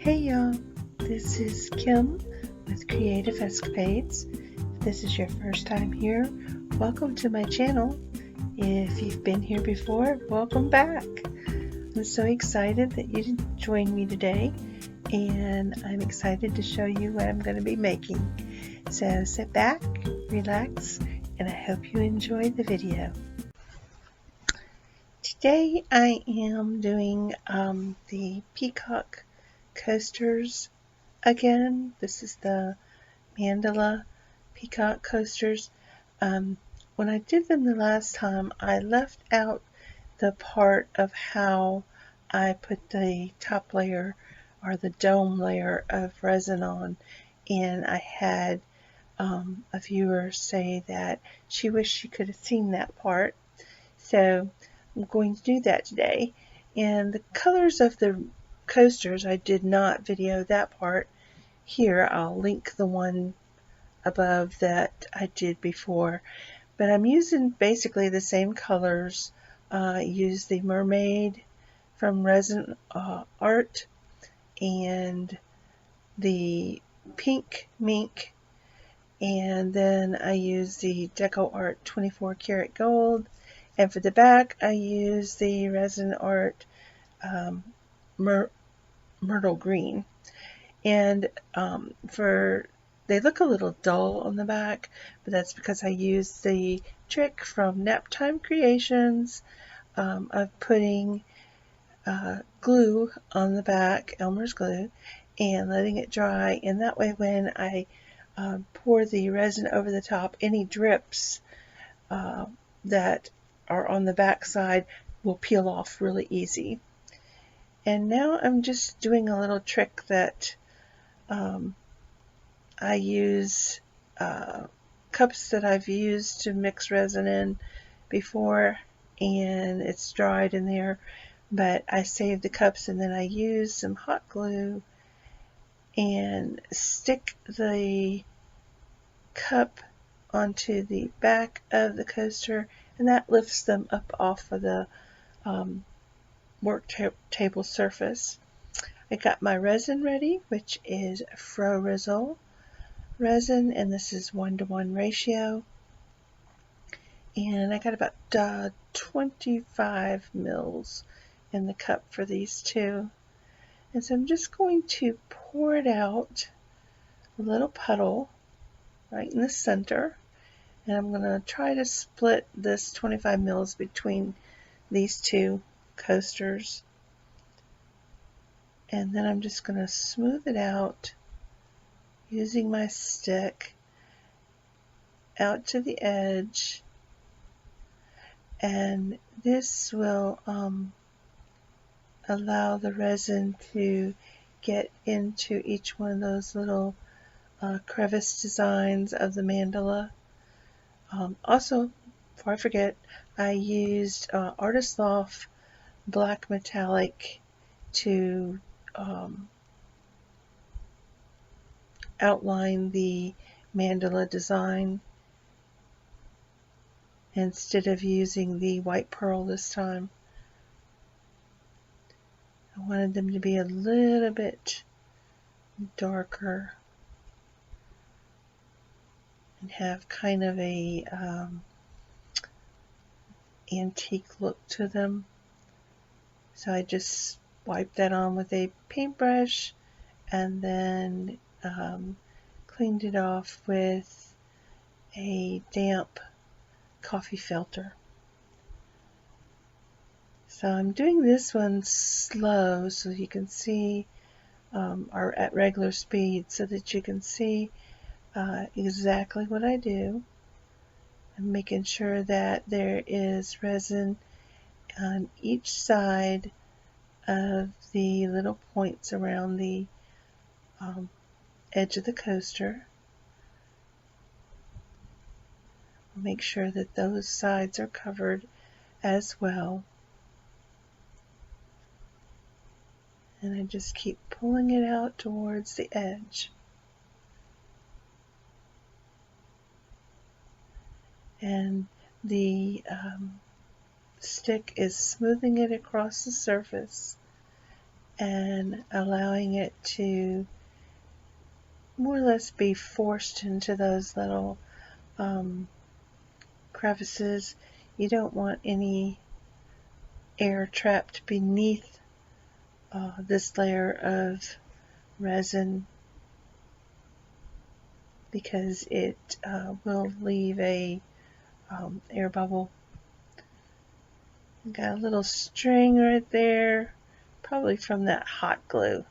Hey y'all, this is Kim with Creative Escapades. If this is your first time here, welcome to my channel. If you've been here before, welcome back. I'm so excited that you joined me today, and I'm excited to show you what I'm going to be making. So sit back, relax, and I hope you enjoy the video. Today I am doing the Peacock coasters again. This is the Mandala Peacock coasters. When I did them the last time, I left out the part of how I put the top layer or the dome layer of resin on, and I had a viewer say that she wished she could have seen that part. So I'm going to do that today. And the colors of the coasters, I did not video that part. Here I'll link the one above that I did before, but I'm using basically the same colors. I use the mermaid from Resin art and the pink mink, and then I use the Deco Art 24 karat gold, and for the back I use the Resin art myrtle green. And they look a little dull on the back, but that's because I used the trick from Naptime Creations of putting glue on the back, Elmer's glue, and letting it dry, and that way when I pour the resin over the top, any drips that are on the back side will peel off really easy. And now I'm just doing a little trick that I use cups that I've used to mix resin in before, and it's dried in there, but I save the cups and then I use some hot glue and stick the cup onto the back of the coaster, and that lifts them up off of the work table surface. I got my resin ready, which is Faux Rizzle resin, and this is 1:1 ratio, and I got about 25 mils in the cup for these two. And so I'm just going to pour it out, a little puddle right in the center, and I'm going to try to split this 25 mils between these two coasters, and then I'm just going to smooth it out using my stick out to the edge, and this will allow the resin to get into each one of those little crevice designs of the mandala. Also, before I forget, I used Artist Loft black metallic to outline the mandala design instead of using the white pearl this time. I wanted them to be a little bit darker and have kind of a antique look to them. So I just wiped that on with a paintbrush and then cleaned it off with a damp coffee filter. So I'm doing this one slow so you can see, or at regular speed, so that you can see exactly what I do. I'm making sure that there is resin on each side of the little points around the edge of the coaster. I'll make sure that those sides are covered as well. And I just keep pulling it out towards the edge. And the stick is smoothing it across the surface, and allowing it to more or less be forced into those little crevices. You don't want any air trapped beneath this layer of resin, because it will leave a air bubble. Got a little string right there, probably from that hot glue.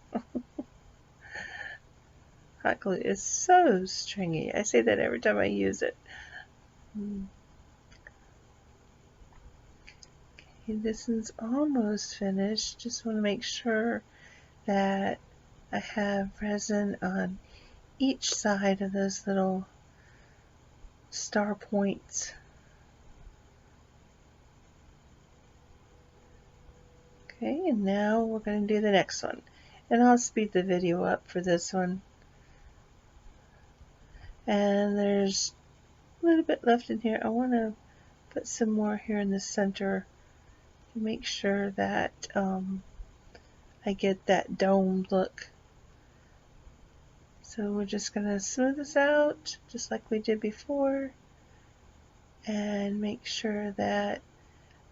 Hot glue is so stringy. I say that every time I use it. Okay, this one's almost finished. Just want to make sure that I have resin on each side of those little star points. Okay, and now we're going to do the next one. And I'll speed the video up for this one. And there's a little bit left in here. I want to put some more here in the center to make sure that I get that dome look. So we're just going to smooth this out just like we did before and make sure that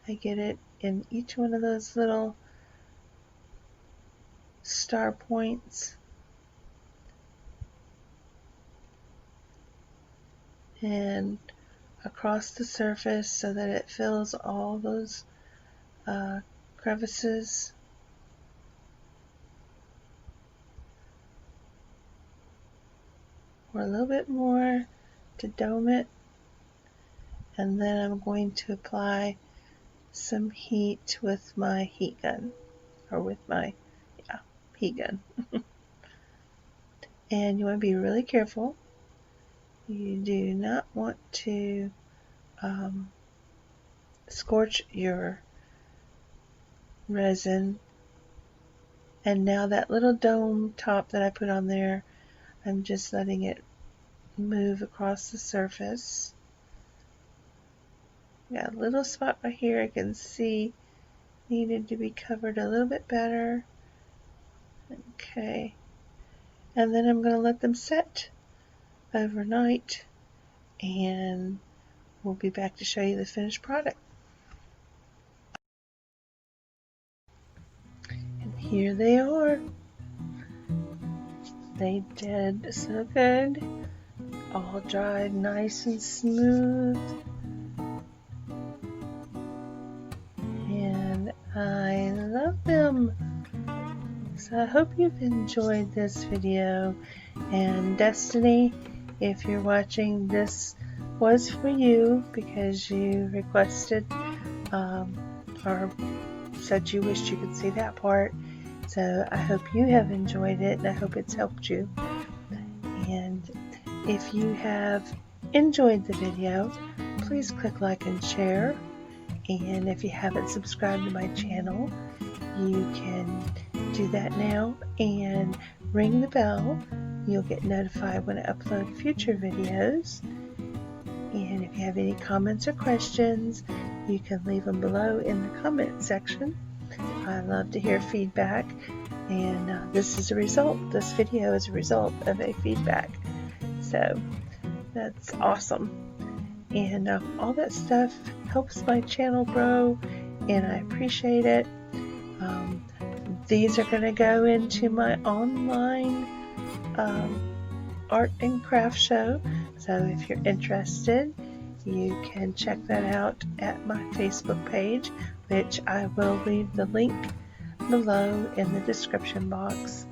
I get it in each one of those little star points. And across the surface so that it fills all those crevices. Or a little bit more to dome it. And then I'm going to apply some heat with my heat gun, or with my heat gun. And you want to be really careful. You do not want to scorch your resin. And now that little dome top that I put on there, I'm just letting it move across the surface. Got a little spot right here I can see needed to be covered a little bit better. Okay, and then I'm going to let them set overnight, and we'll be back to show you the finished product. And here they are. They did so good. All dried nice and smooth. And I love them. So I hope you've enjoyed this video. And Destiny, if you're watching, this was for you because you requested or said you wished you could see that part. So I hope you have enjoyed it, and I hope it's helped you. And if you have enjoyed the video, please click like and share. And if you haven't subscribed to my channel, you can do that now and ring the bell. You'll get notified when I upload future videos. And if you have any comments or questions, you can leave them below in the comment section. I love to hear feedback, and this is a result. This video is a result of a feedback. So that's awesome. And all that stuff helps my channel grow, and I appreciate it. These are going to go into my online art and craft show. So if you're interested, you can check that out at my Facebook page, which I will leave the link below in the description box.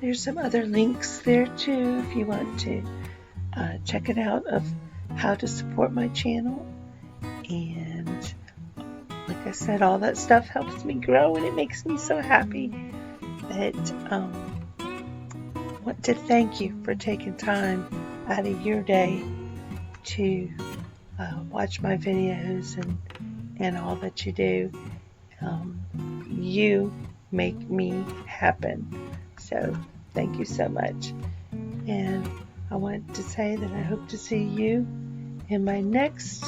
There's some other links there too if you want to check it out, of how to support my channel. And like I said, all that stuff helps me grow, and it makes me so happy. That want to thank you for taking time out of your day to watch my videos and all that you do. You make me happen. So thank you so much. And I want to say that I hope to see you in my next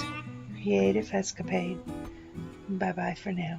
creative escapade. Bye bye for now.